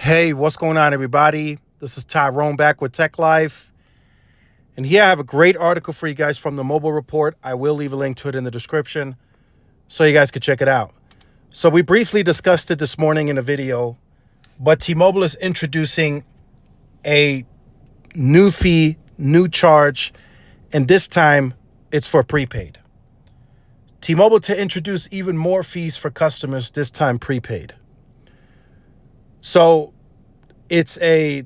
Hey, what's going on, everybody? This is Tyrone back with Tech Life. And here I have a great article for you guys from the Mobile Report. I will leave a link to it in the description so you guys can check it out. So we briefly discussed it this morning in a video, but T-Mobile is introducing a new fee, new charge, and this time it's for prepaid. T-Mobile to introduce even more fees for customers, this time prepaid. So it's a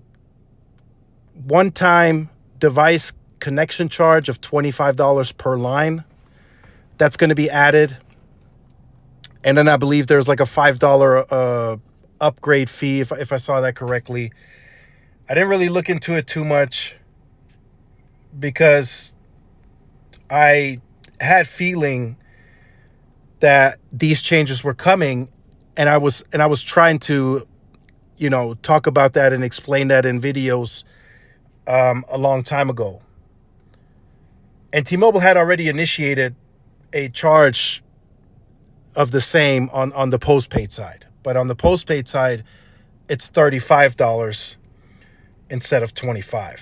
one-time device connection charge of $25 per line that's going to be added. And then I believe there's like a $5 upgrade fee, if I saw that correctly. I didn't really look into it too much because I had feeling that these changes were coming, and I was trying to talk about that and explain that in videos a long time ago. And T-Mobile had already initiated a charge of the same on the postpaid side. But on the postpaid side, it's $35 instead of $25.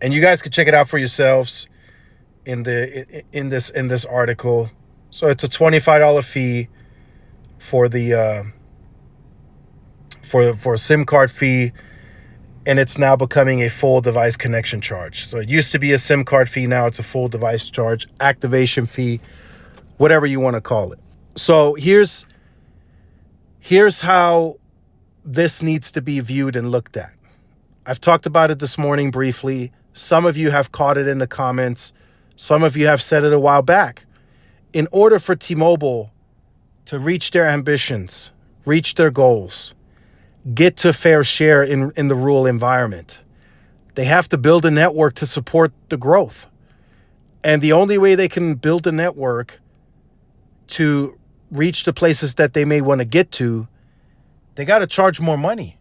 And you guys can check it out for yourselves in this article. So it's a $25 fee for the for a SIM card fee, and it's now becoming a full device connection charge. So it used to be a SIM card fee, now it's a full device charge, activation fee, whatever you want to call it. So here's how this needs to be viewed and looked at. I've talked about it this morning briefly. Some of you have caught it in the comments. Some of you have said it a while back. In order for T-Mobile to reach their ambitions, reach their goals, get to fair share in the rural environment, they have to build a network to support the growth. And the only way they can build a network to reach the places that they may want to get to, they got to charge more money.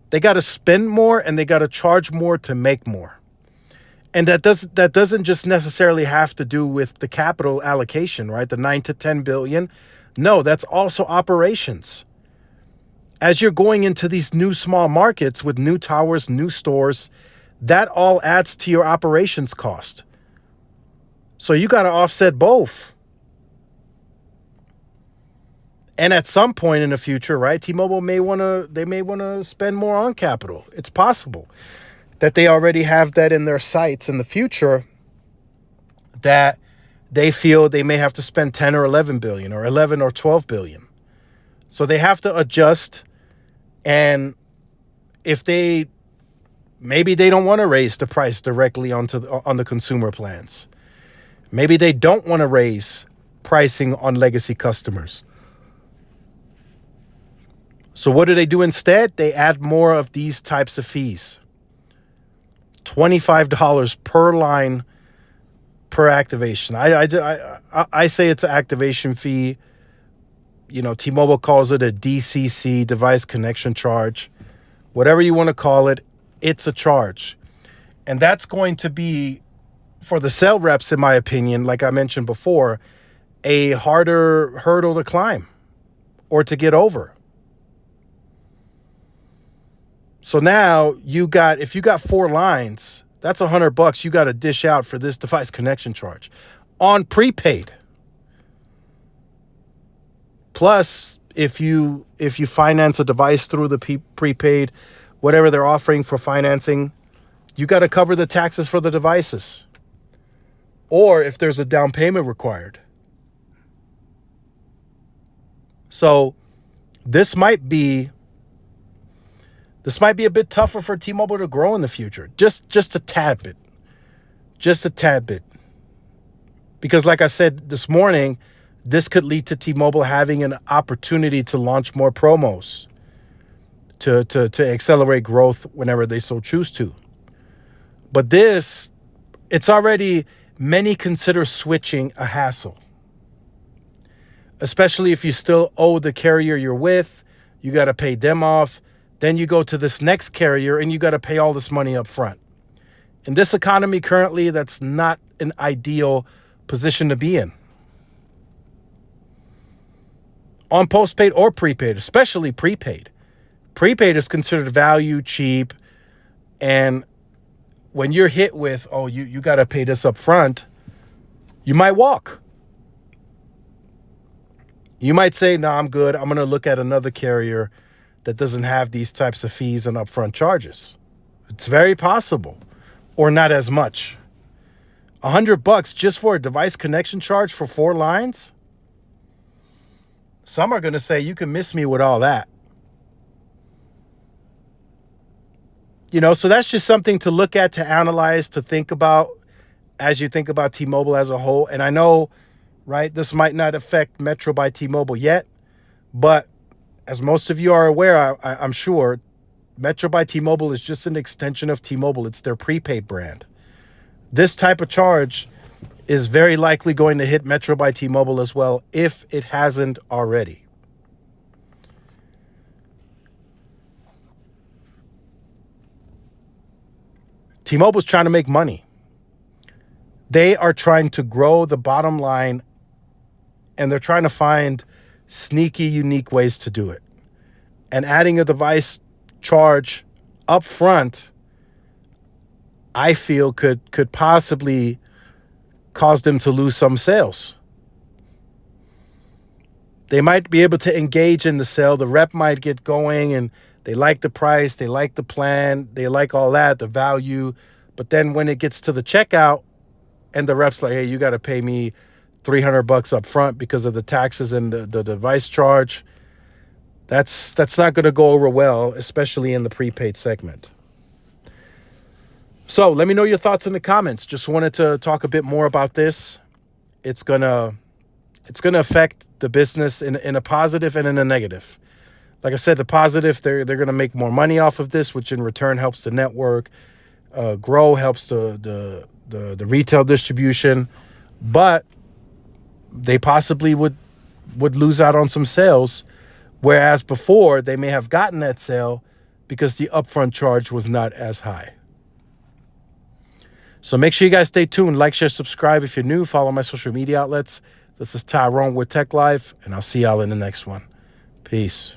They got to spend more, and they got to charge more to make more. And that doesn't just necessarily have to do with the capital allocation, right? The 9 to 10 billion. No, that's also operations. As you're going into these new small markets with new towers, new stores, that all adds to your operations cost. So you got to offset both. And at some point in the future, right, T-Mobile may want to spend more on capital. It's possible that they already have that in their sights in the future, that they feel they may have to spend 10 or 11 billion or 11 or 12 billion. So they have to adjust. And if maybe they don't want to raise the price directly on the consumer plans. Maybe they don't want to raise pricing on legacy customers. So what do they do instead? They add more of these types of fees. $25 per line per activation. I say it's an activation fee. T-Mobile calls it a DCC, device connection charge. Whatever you want to call it, it's a charge. And that's going to be, for the sales reps, in my opinion, like I mentioned before, a harder hurdle to climb or to get over. So now if you got 4 lines, that's $100 you got to dish out for this device connection charge on prepaid. Plus, if you finance a device through the prepaid, whatever they're offering for financing, you got to cover the taxes for the devices. Or if there's a down payment required. So this might be a bit tougher for T-Mobile to grow in the future. Just a tad bit. Just a tad bit. Because like I said this morning, this could lead to T-Mobile having an opportunity to launch more promos to accelerate growth whenever they so choose to. But it's already, many consider switching a hassle. Especially if you still owe the carrier you're with, you got to pay them off. Then you go to this next carrier and you got to pay all this money up front. In this economy currently, that's not an ideal position to be in. On postpaid or prepaid, especially prepaid. Prepaid is considered value, cheap, and when you're hit with, oh, you got to pay this up front, you might walk. You might say, no, I'm good. I'm going to look at another carrier that doesn't have these types of fees and upfront charges. It's very possible, or not as much. $100 just for a device connection charge for 4 lines? Some are going to say you can miss me with all that. So that's just something to look at, to analyze, to think about as you think about T-Mobile as a whole. And I know, right, this might not affect Metro by T-Mobile yet, but as most of you are aware, I'm sure, Metro by T-Mobile is just an extension of T-Mobile. It's their prepaid brand. This type of charge is very likely going to hit Metro by T-Mobile as well, if it hasn't already. T-Mobile's trying to make money. They are trying to grow the bottom line, and they're trying to find sneaky, unique ways to do it. And adding a device charge up front, I feel could possibly cause them to lose some sales. They might be able to engage in the sale. The rep might get going and they like the price, they like the plan, they like all that, the value. But then when it gets to the checkout and the rep's like, hey, you got to pay me $300 up front because of the taxes and the device charge, that's not going to go over well, especially in the prepaid segment. So let me know your thoughts in the comments. Just wanted to talk a bit more about this. It's gonna affect the business in a positive and in a negative. Like I said, the positive, they're going to make more money off of this, which in return helps the network grow, helps the retail distribution. But they possibly would lose out on some sales, whereas before they may have gotten that sale because the upfront charge was not as high. So make sure you guys stay tuned. Like, share, subscribe if you're new. Follow my social media outlets. This is Tyrone with Tech Life, and I'll see y'all in the next one. Peace.